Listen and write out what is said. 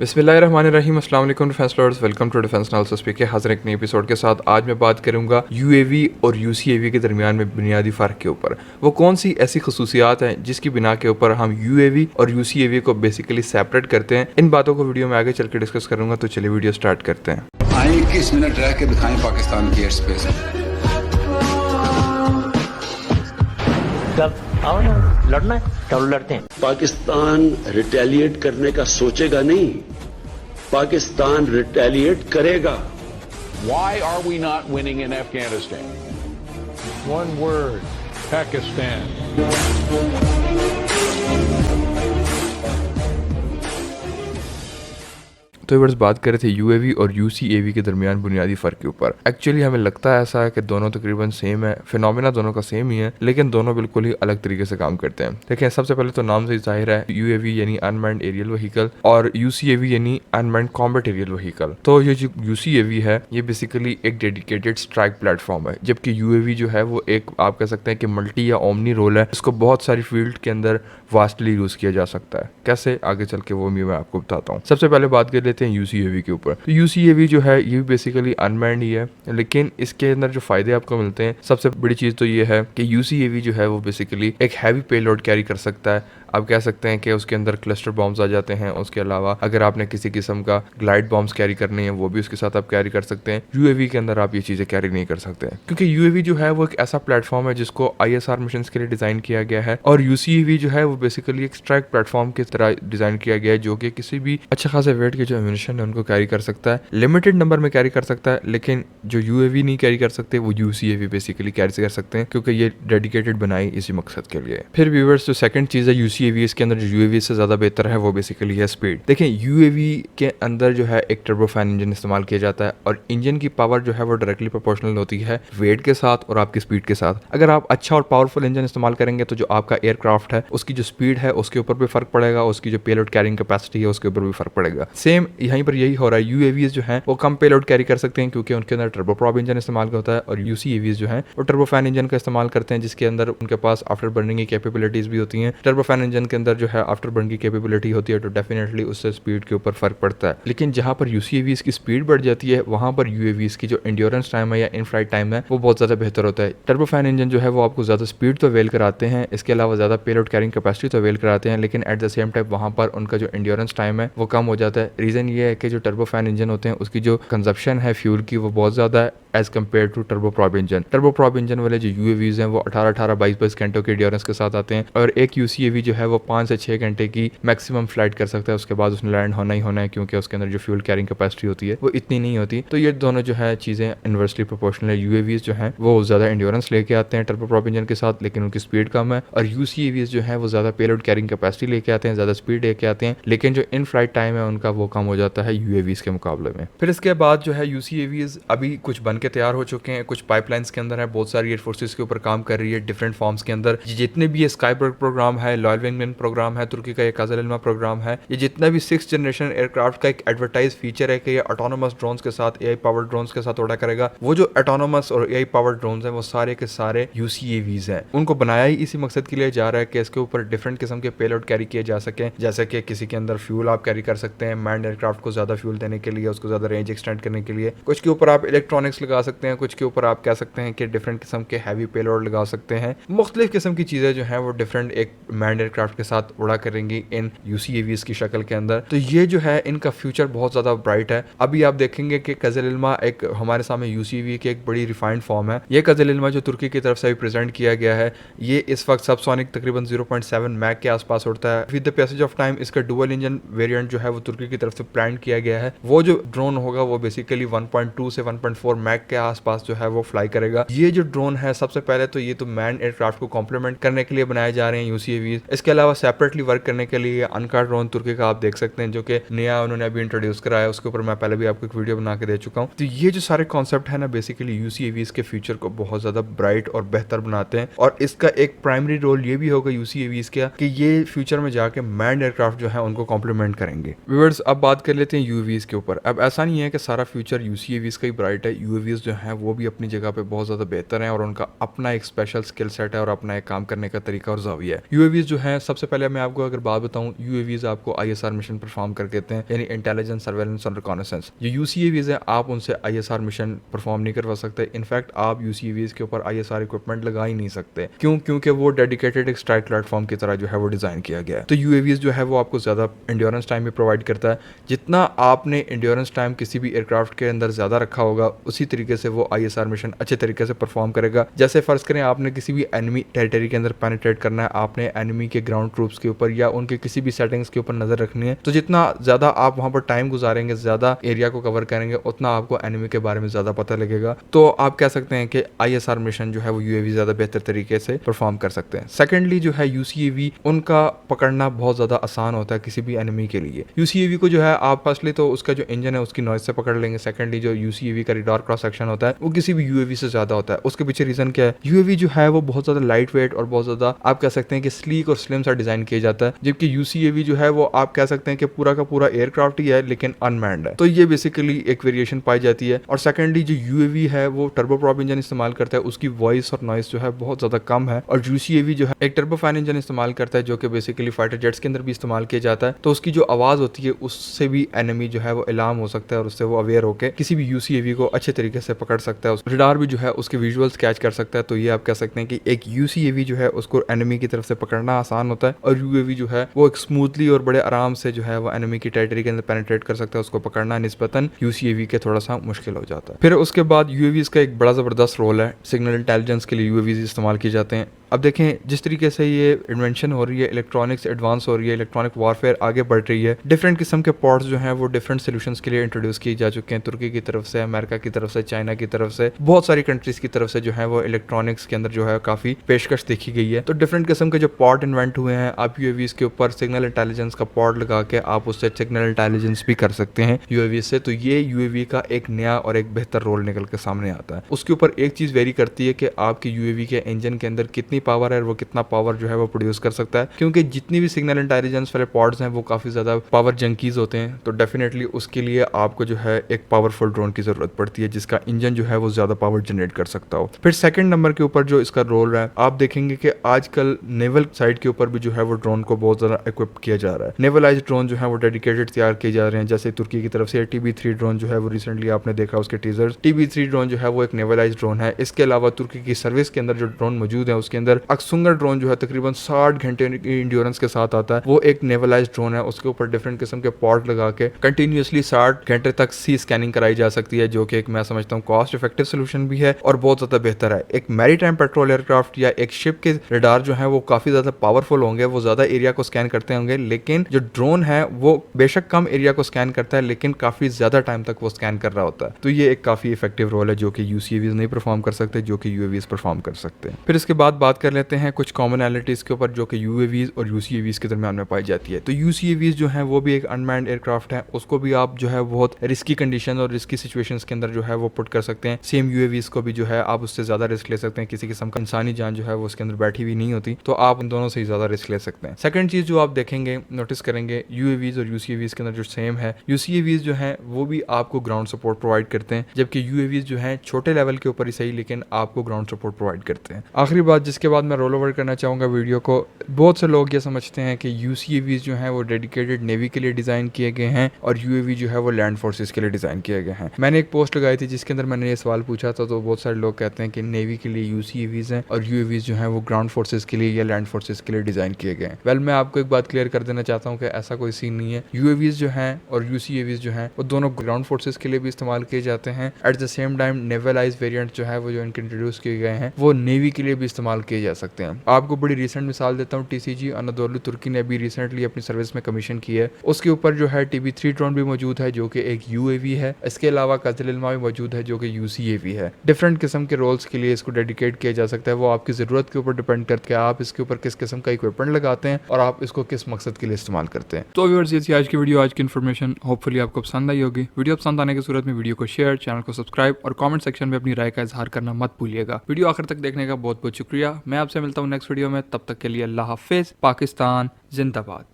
बिस्मिल्लाहिर्रहमानिर्रहीम अस्सलाम वालेकुम defence lovers, welcome to defence analysis speaker. हाजिर एक नई एपिसोड के साथ आज मैं बात करूंगा यूएवी और यूसीएवी के दरमियान में बुनियादी फ़र्क के ऊपर। वो कौन सी ऐसी खसूसियात हैं जिसकी बिना के ऊपर हम यूएवी और यूसीएवी को बेसिकली सेपरेट करते हैं। इन बातों को वीडियो में आगे चल के डिस्कस करूंगा, तो चलिए वीडियो स्टार्ट करते हैं। आए 21 मिनट रह के दिखाएं पाकिस्तान की एयर स्पेस। जब आओ ना लड़ना है चलो लड़ते हैं। पाकिस्तान रिटेलिएट करने का सोचेगा नहीं, पाकिस्तान रिटेलिएट करेगा। Why are we not winning in Afghanistan? One word, Pakistan. तो वर्ष बात कर रहे थे यूएवी और यूसीएवी के दरमियान बुनियादी फ़र्क के ऊपर। एक्चुअली हमें लगता है ऐसा है कि दोनों तकरीबन सेम है, फिनोमेना दोनों का सेम ही है, लेकिन दोनों बिल्कुल ही अलग तरीके से काम करते हैं। देखिए, सबसे पहले तो नाम से जाहिर है, यूएवी यानी अनमैन्ड एरियल व्हीकल और यूसीएवी यानी अनमैन्ड कॉम्बैट एरियल व्हीकल। तो ये जो यूसीएवी है ये बेसिकली एक डेडिकेटेड स्ट्राइक प्लेटफॉर्म है, जबकि यूएवी जो है वो एक आप कह सकते हैं कि मल्टी या ओमनी रोल है। इसको बहुत सारी फील्ड के अंदर वास्टली यूज़ किया जा सकता है। कैसे, आगे चल के वो मैं आपको बताता हूँ। सबसे पहले बात कर लेते हैं यूसीएवी के ऊपर। तो यूसीएवी जो है ये बेसिकली अनमैन्ड ही है, लेकिन इसके अंदर जो फायदे आपको मिलते हैं, सबसे बड़ी चीज़ तो ये है कि यूसीएवी जो है वो बेसिकली एक हैवी पेलोड कैरी कर सकता है। आप कह सकते हैं कि उसके अंदर क्लस्टर बॉम्ब्स आ जाते हैं। उसके अलावा अगर आपने किसी किस्म का ग्लाइड बॉम्ब्स कैरी करने हैं वो भी उसके साथ आप कैरी कर सकते हैं। यूएवी के अंदर आप ये चीज़ें कैरी नहीं कर सकते हैं, क्योंकि यूएवी जो है वो एक ऐसा प्लेटफॉर्म है जिसको आईएसआर मिशन के लिए डिज़ाइन किया गया है, और यूसीएवी जो है वो बेसिकली एक स्ट्राइक प्लेटफॉर्म की तरह डिज़ाइन किया गया है, जो कि किसी भी अच्छे खासे वेट के जो एम्यूनिशन है उनको कैरी कर सकता है। लिमिटेड नंबर में कैरी कर सकता है, लेकिन जो यूएवी नहीं कैरी कर सकते वो यूसीएवी बेसिकली कैरी कर सकते हैं, क्योंकि ये डेडिकेटेड बनाई इसी मकसद के लिए। फिर व्यूअर्स, जो सेकंड चीज़ है यूसीएवी, इसके अंदर जो यूएवी से ज़्यादा बेहतर है वो बेसिकली है स्पीड। देखें, यूएवी के अंदर जो है एक टर्बोफैन इंजन इस्तेमाल किया जाता है, और इंजन की पावर जो है वो डायरेक्टली प्रोपोर्शनल होती है वेट के साथ और आपकी स्पीड के साथ। अगर आप अच्छा और पावरफुल इंजन इस्तेमाल करेंगे तो जो आपका एयरक्राफ्ट है उसकी जो स्पीड है उसके ऊपर भी फर्क पड़ेगा, उसकी जो पेलोड कैरिंग कैपेसिटी है उसके ऊपर भी फर्क पड़ेगा। सेम यहीं पर यही हो रहा है। यूएवीज जो है वो कम पेलोड कैरी कर सकते हैं क्योंकि उनके अंदर टर्बोप्रॉप इंजन इस्तेमाल होता है, और यूसीएवीज जो है वो टर्बोफैन इंजन का इस्तेमाल करते हैं, जिसके अंदर उनके पास आफ्टर बर्निंग की कैपेबिलिटीज भी होती हैं। टर्बोफैन इंजन के अंदर जो है आफ्टर बर्न की कैपेबिलिटी होती है, तो डेफिनेटली उससे स्पीड के ऊपर फर्क पड़ता है। लेकिन जहां पर यूसीएवीज की स्पीड बढ़ जाती है वहां पर यूएवीज की जो एंड्योरेंस टाइम है या इन फ्लाइट टाइम है वो बहुत ज्यादा बेहतर होता है। टर्बोफैन इंजन जो है वो आपको ज्यादा स्पीड तो अवेल कराते हैं, इसके अलावा ज्यादा पेलोड कैरिंग कैपेसिटी तो अवेल कराते हैं, लेकिन एट द सेम टाइम वहां पर उनका जो एंड्योरेंस टाइम है वो कम हो जाता है। रीजन ये है कि जो टर्बोफैन इंजन होते हैं उसकी जो कंजप्शन है फ्यूल की वो बहुत ज्यादा है as compare to turboprop engine. Turboprop engine वाले जो यूएवीज हैं वो 18-18, 22-22 घंटों के एंड्योरेंस के साथ आते हैं, और एक यूसीएवी जो है वो 5 से 6 घंटे की मैक्सिमम फ्लाइट कर सकता है। उसके बाद उसने लैंड होना ही होना है, क्योंकि उसके अंदर जो फ्यूल कैरिंग कैपेसिटी होती है वो इतनी नहीं होती। तो ये दोनों जो है चीज़ें इन्वर्सली प्रोपोर्शनल है। यूएवीज जो है वो ज़्यादा एंड्योरेंस लेके आते हैं टर्बोप्रॉप इंजन के साथ, लेकिन उनकी स्पीड कम है, और यूसीएवीज जो है वो ज़्यादा पेलोड कैरिंग कैपेसिटी लेके आते हैं, ज़्यादा स्पीड लेके आते हैं, लेकिन जो इन फ्लाइट टाइम है उनका वो कम हो जाता है यूएवीज के मुकाबले में। फिर इसके बाद जो है यूसीएवीज अभी कुछ बन के तैयार हो चुके हैं, कुछ पाइपलाइंस के अंदर है, बहुत सारी एयरफोर्सेस के ऊपर काम कर रही है डिफरेंट फॉर्म्स के अंदर। जितने भी ये स्काईबर्ग प्रोग्राम है, लॉयल विंगमैन प्रोग्राम है, तुर्की का ये काजल इल्मा प्रोग्राम है, ये जितना भी 6th जनरेशन एयरक्राफ्ट का एक एडवर्टाइज फीचर है कि ये ऑटोनोमस ड्रोन्स के साथ, एआई पावर्ड ड्रोन्स के साथ उड़ा करेगा। वो जो ऑटोनोमस और एआई पावर्ड ड्रोन्स हैं वो सारे के सारे यूसीएवीज हैं। उनको बनाया ही इसी मकसद के लिए जा रहा है कि इसके ऊपर डिफरेंट किस्म के पेलोड कैरी किए जा सकें, जैसे कि किसी के अंदर फ्यूल आप कैरी कर सकते हैं मैन्ड एयरक्राफ्ट को ज्यादा फ्यूल देने के लिए, उसको ज्यादा रेंज एक्सटेंड करने के लिए। कुछ के ऊपर आप इलेक्ट्रॉनिक्स लगा सकते हैं, कुछ के ऊपर आप कह सकते हैं कि डिफरेंट किस्म के हैवी पेलोड लगा सकते हैं। मुख्तलिफ किस्म की चीजें जो हैं वो डिफरेंट एक मैन्ड एयरक्राफ्ट के साथ उड़ा करेंगी इन यूसीएवीज की शक्ल के अंदर। तो ये जो है इनका फ्यूचर बहुत ज्यादा ब्राइट है। अभी आप देखेंगे कि काजल इल्मा एक हमारे सामने यूसीएवी की एक बड़ी रिफाइंड फॉर्म है। ये काजल इल्मा जो तुर्की की तरफ से भी प्रेजेंट किया गया है, ये इस वक्त सबसोनिक तकरीबन 0.7 मैक के आसपास उड़ता है। With the passage of time इसका डुअल इंजन वेरिएंट जो है वो तुर्की की तरफ से प्लान किया गया है। वो जो ड्रोन होगा वो बेसिकली 1.2 से 1.4 मैक के आसपास जो है वो फ्लाई करेगा। ये जो ड्रोन है सबसे पहले तो ये तो मैन एयरक्राफ्ट को कॉम्प्लीमेंट करने के लिए बनाए जा रहे हैं यूसीएवी। इसके अलावा सेपरेटली वर्क करने के लिए अनकार ड्रोन तुर्की का आप देख सकते हैं, जो कि नया उन्होंने अभी इंट्रोड्यूस कराया, उसके ऊपर मैं पहले भी आपको एक वीडियो बना के दे चुका हूँ। तो ये जो सारे कॉन्सेप्ट है ना बेसिकली यूसीएवीज के फ्यूचर को बहुत ज्यादा ब्राइट और बेहतर बनाते हैं, और इसका एक प्राइमरी रोल ये भी होगा यूसीएवीज का कि ये फ्यूचर में जाके मैन्ड एयरक्राफ्ट जो है उनको कॉम्प्लीमेंट करेंगे। व्यूअर्स, अब बात कर लेते हैं यूएवीज के ऊपर। अब ऐसा नहीं है कि सारा फ्यूचर यूसीएवीज का ही ब्राइट है। यूएवीज जो है वो भी अपनी जगह पे बहुत ज्यादा बेहतर है, और उनका अपना एक स्पेशल स्किल सेट है और अपना एक काम करने का तरीका और जाविया है। यूएवीज जो है हैं, सबसे पहले मैं आपको अगर बात बताऊं, यूएवीज आपको ISR मिशन परफॉर्म कर देते हैं, यानी इंटेलिजेंस, सर्वेलेंस और रिकॉनेसेंस। जो यूसीएवीज हैं आप उनसे ISR मिशन परफॉर्म नहीं करवा सकते। इनफैक्ट आप यूसीएवीज के ऊपर ISR इक्विपमेंट लगा ही नहीं सकते। क्यों? क्योंकि वो डेडिकेटेड एक स्ट्राइक प्लेटफॉर्म की तरह जो है वो डिजाइन किया गया है। तो यूएवीज जो है वो आपको ज्यादा एंड्योरेंस टाइम भी प्रोवाइड करता है। जितना आपने एंड्योरेंस टाइम किसी भी एयरक्राफ्ट के अंदर ज्यादा रखा होगा, उसी तरीके से वो ISR मिशन अच्छे तरीके से परफॉर्म करेगा। जैसे फर्ज करें आपने किसी भी एनिमी टेरिटरी के अंदर पेनिट्रेट करना है, आपने एनिमी के ग्राउंड ट्रूप्स के ऊपर या उनके किसी भी सेटिंग्स के ऊपर नजर रखनी है, तो जितना ज्यादा आप वहां पर टाइम गुजारेंगे, ज्यादा एरिया को कवर करेंगे, उतना आपको एनिमी के बारे में ज्यादा पता लगेगा। तो आप कह सकते हैं कि ISR मिशन जो है वो यूएवी ज्यादा बेहतर तरीके से परफॉर्म कर सकते हैं। सेकेंडली जो है यूसीएवी, उनका पकड़ना बहुत ज्यादा आसान होता है किसी भी एनिमी के लिए। यूसीएवी को जो है आप फर्स्टली तो उसका जो इंजन है उसकी नॉइज से पकड़ लेंगे। सेकेंडली जो यूसीएवी का रडार क्रॉस सेक्शन होता है वो किसी भी यूएवी से ज्यादा होता है। उसके पीछे रीजन क्या है? यूएवी जो है वो बहुत ज्यादा लाइट वेट और बहुत ज्यादा आप कह सकते हैं कि स्लीक और स्लिम सा डिजाइन किया जाता है, जबकि यूसीएवी जो है वो आप कह सकते हैं कि पूरा का पूरा एयरक्राफ्ट ही है लेकिन अनमैन्ड है। तो ये बेसिकली एक वेरिएशन पाई जाती है। और सेकेंडली जो यूएवी है वो टर्बोप्रॉप इंजन इस्तेमाल करता है, उसकी वॉइस और नॉइस जो है बहुत ज्यादा कम है। और यूसीएवी जो है एक टर्बोफैन इंजन इस्तेमाल करता है जो कि बेसिकली फाइटर जेट्स के अंदर भी इस्तेमाल किया जाता है। तो उसकी जो आवाज होती है उससे भी एनिमी जो है वो अलार्म हो सकता है और उससे वो अवेयर होकर किसी भी यूसीएवी को अच्छे तरीके से पकड़ सकता है। रडार भी जो है उसके विजुअल्स कैच कर सकता है। तो ये आप कह सकते हैं कि एक यूसीएवी जो है उसको एनिमी की तरफ से पकड़ना आसान होता है और यूएवी जो है वो एक स्मूथली और बड़े आराम से जो है वो एनिमी की टेरिटरी के अंदर पेनिट्रेट कर सकता है। उसको पकड़ना निस्बतन यूसीएवी के थोड़ा सा मुश्किल हो जाता है। फिर उसके बाद यूएवीज का एक बड़ा जबरदस्त रोल है, सिग्नल इंटेलिजेंस के लिए यूएवीज इस्तेमाल किए जाते हैं। अब देखें जिस तरीके से ये इन्वेंशन हो रही है, इलेक्ट्रॉनिक्स एडवांस हो रही है, इलेक्ट्रॉनिक वारफेयर आगे बढ़ रही है, डिफरेंट किस्म के पॉड्स जो हैं वो डिफरेंट सॉल्यूशंस के लिए इंट्रोड्यूस किए जा चुके हैं। तुर्की की तरफ से, अमेरिका की तरफ से, चाइना की तरफ से, बहुत सारी कंट्रीज की तरफ से जो है वो इलेक्ट्रॉनिक्स के अंदर जो है काफ़ी पेशकश देखी गई है। तो डिफरेंट किस्म के जो पॉड इन्वेंट हुए हैं, आप यूएवीज के ऊपर सिग्नल इंटेलिजेंस का पॉड लगा के आप उससे सिग्नल इंटेलिजेंस भी कर सकते हैं यूएवी से। तो ये यूएवी का एक नया और एक बेहतर रोल निकल के सामने आता है। उसके ऊपर एक चीज़ वेरी करती है कि आपकी यूएवी के इंजन के अंदर कितनी पावर है, वो कितना पावर जो है वो प्रोड्यूस कर सकता है। क्योंकि जितनी भी सिग्नल इंटेलिजेंस वाले पॉड्स हैं वो काफ़ी ज़्यादा पावर जंकीज होते हैं। तो डेफिनेटली उसके लिए आपको जो है एक पावरफुल ड्रोन की ज़रूरत पड़ती है जिसका इंजन जो है वो ज़्यादा पावर जनरेट कर सकता हो। फिर सेकंड नंबर के ऊपर जो इसका रोल है, आप देखेंगे कि आजकल नेवल साइड के ऊपर भी जो है वो ड्रोन को बहुत ज़्यादा इक्विप किया जा रहा है। नेवलाइज ड्रोन जो है वो डेडिकेटेड तैयार किए जा रहे हैं। जैसे तुर्की की तरफ से TB3 ड्रोन जो है वो रिसेंटली आपने देखा उसके टीजर्स। TB3 ड्रोन जो है वो एक नेवलाइज ड्रोन है। इसके अलावा तुर्की की सर्विस के अंदर जो ड्रोन मौजूद है उसके अंदर अक्सुंगर ड्रोन जो है तकरीबन 60 घंटे की इंड्योरेंस के साथ आता है। वो एक नेवलाइज ड्रोन है, उसके ऊपर डिफरेंट किस्म के पॉड लगा के कंटिन्यूसली 60 घंटे तक सी स्कैनिंग कराई जा सकती है, जो कि एक मैं समझता हूँ कॉस्ट इफेक्टिव सोल्यूशन भी है और बहुत ज्यादा बेहतर है। एक मैरीटाइम पेट्रोल एयरक्राफ्ट या एक शिप के रडार जो है वो काफी ज्यादा पावरफुल होंगे, वो ज्यादा एरिया को स्कैन करते होंगे, लेकिन जो ड्रोन है वो बेशक कम एरिया को स्कैन करता है लेकिन काफी ज्यादा टाइम तक वो स्कैन कर रहा होता है। तो ये एक काफी इफेक्टिव रोल है जो कि यूसीएवीज नहीं परफॉर्म कर सकते, जो कि यूएवीज परफॉर्म कर सकते हैं। फिर इसके बाद बात कर लेते हैं कुछ कॉमनैलिटीज के ऊपर जो कि यूएवीज और यूसीएवीज के दरमियान में पाई जाती है। तो यूसीएवीज जो है वो भी एक अनमैन्ड एयरक्राफ्ट है, उसको भी आप जो है बहुत रिस्की कंडीशन और रिस्की सिचुएशंस के अंदर जो है वो पुट कर सकते हैं। सेम यूएवीज को भी जो है आप उससे ज्यादा रिस्क ले सकते हैं, किसी किस्म का इंसानी जान जो है वो उसके अंदर बैठी हुई नहीं होती, तो आप उन दोनों से ही ज्यादा रिस्क ले सकते हैं। सेकंड चीज जो आप देखेंगे, नोटिस करेंगे, यूएवीज और यूसीएवीज के अंदर जो सेम है, यूसीएवीज जो है वो भी आपको ग्राउंड सपोर्ट प्रोवाइड करते हैं, जबकि यूएवीज जो है छोटे लेवल के ऊपर ही सही लेकिन आपको ग्राउंड सपोर्ट प्रोवाइड करते हैं। आखिरी बात जिसके बाद मैं रोल ओवर करना चाहूंगा वीडियो को, बहुत से लोग ये समझते हैं कि यूसीएवीज जो है वो डेडिकेटेड नेवी के लिए डिजाइन किए गए हैं और यूएवी जो है वो लैंड फोर्सेस के लिए डिजाइन किए गए हैं। मैंने एक पोस्ट लगाई थी जिसके अंदर मैंने ये सवाल पूछा था, तो बहुत सारे लोग कहते हैं कि नेवी के लिए यूसीएवीज हैं और यूएवीज जो है वो ग्राउंड फोर्सेस के लिए या लैंड फोर्सेस के लिए डिजाइन किए गए हैं। वेल, मैं आपको एक बात क्लियर कर देना चाहता हूँ कि ऐसा कोई सीन नहीं है। यूएवीज जो है और यूसीएवीज जो है वो दोनों ग्राउंड फोर्सेस के लिए भी इस्तेमाल किए जाते हैं। एट द सेम टाइम नेवलाइज वेरिएंट जो है वो जो इनके इंट्रोड्यूस किए गए हैं वो नेवी के लिए भी इस्तेमाल किए जा सकते हैं। आपको बड़ी रिसेंट मिसाल देता हूँ, TCG अनादोलु तुर्की ने भी रिसेंटली अपनी सर्विस में कमीशन की है। उसके ऊपर जो है TB3 ड्रोन भी मौजूद है जो कि एक यूएवी है। इसके अलावा कज़ल इल्मा भी मौजूद है जो कि यूसीएवी है। डिफरेंट किस्म के रोल्स के लिए इसको डेडिकेट किया जा सकता है। वो आपकी ज़रूरत के ऊपर डिपेंड करके आप इसके ऊपर किस किस्म का इक्विपमेंट लगाते हैं और आप इसको किस मकसद के लिए इस्तेमाल करते हैं। तो व्यूअर्स, ये थी आज की वीडियो, आज की इन्फॉर्मेशन। होपफुली आपको पसंद आई होगी। वीडियो पसंद आने की सूरत में वीडियो को शेयर, चैनल को सब्सक्राइब और कमेंट सेक्शन में अपनी राय का इजहार करना मत भूलिएगा। वीडियो आखिर तक देखने का बहुत बहुत शुक्रिया। मैं आपसे मिलता हूँ नेक्स्ट वीडियो में, तब तक के लिए अल्लाह हाफिज। पाकिस्तान जिंदाबाद।